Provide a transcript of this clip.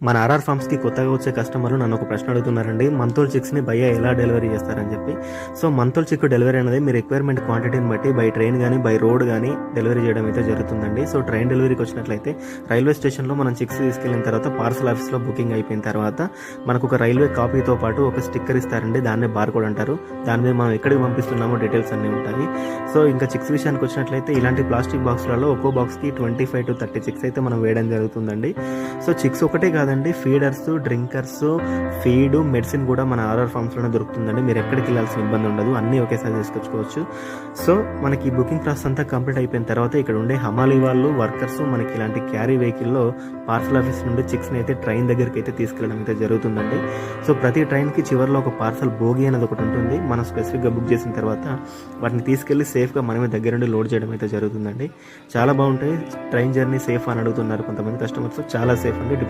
మన ఆర్ఆర్ ఫార్మ్స్కి కొత్తగా వచ్చే కస్టమర్లు నన్ను ఒక ప్రశ్న అడుగుతున్నారండి, మంతోల్ చిక్స్ని భయ్య ఎలా డెలివరీ చేస్తారని చెప్పి. సో మంతోల్ చిక్ డెలివరీ అనేది మీ రిక్వైర్మెంట్ క్వాంటిటీని బట్టి బై ట్రైన్ కానీ బై రోడ్ కానీ డెలివరీ చేయడం అయితే జరుగుతుందండి. సో ట్రైన్ డెలివరీకి వచ్చినట్లయితే రైల్వే స్టేషన్లో మనం చిక్స్ తీసుకెళ్ళిన తర్వాత పార్సల్ ఆఫీస్లో బుకింగ్ అయిపోయిన తర్వాత మనకు ఒక రైల్వే కాపీతో పాటు ఒక స్టిక్కర్ ఇస్తారండి, దాన్నే బార్కోడ్ అంటారు. దాని మీద మనం ఎక్కడికి పంపిస్తున్నామో డీటెయిల్స్ అన్నీ ఉంటాయి. సో ఇంకా చిక్స్ విషయానికి వచ్చినట్లయితే ఇలాంటి ప్లాస్టిక్ బాక్స్లలో ఒక్కో బాక్స్కి 25 to 30 చిక్స్ అయితే మనం వేయడం జరుగుతుందండి. సో చిక్స్ ఒకటే కాదండి, ఫీడర్స్, డ్రింకర్స్, ఫీడ్, మెడిసిన్ కూడా మన ఆర్ఆర్ ఫార్మ్స్లోనే దొరుకుతుందండి. మీరు ఎక్కడికి వెళ్ళాల్సిన ఇబ్బంది ఉండదు, అన్నీ ఒకేసారి తీసుకొచ్చుకోవచ్చు. సో మనకి బుకింగ్ ప్రాసెస్ అంతా కంప్లీట్ అయిపోయిన తర్వాత ఇక్కడ ఉండే హమాలీ వాళ్ళు, వర్కర్స్ మనకి ఇలాంటి క్యారీ వెహికల్లో పార్సల్ ఆఫీస్ నుండి చిక్స్ని అయితే ట్రైన్ దగ్గరికి అయితే తీసుకెళ్ళడం అయితే జరుగుతుందండి. సో ప్రతి ట్రైన్కి చివరిలో ఒక పార్సల్ బోగి అనేది ఒకటి ఉంటుంది. మనం స్పెసిఫిక్గా బుక్ చేసిన తర్వాత వాటిని తీసుకెళ్ళి సేఫ్గా మనమే దగ్గర నుండి లోడ్ చేయడం అయితే జరుగుతుందండి. చాలా బాగుంటాయి. ట్రైన్ జర్నీ సేఫ్ అని అడుగుతున్నారు కొంతమంది కస్టమర్స్. చాలా సేఫ్ అండి.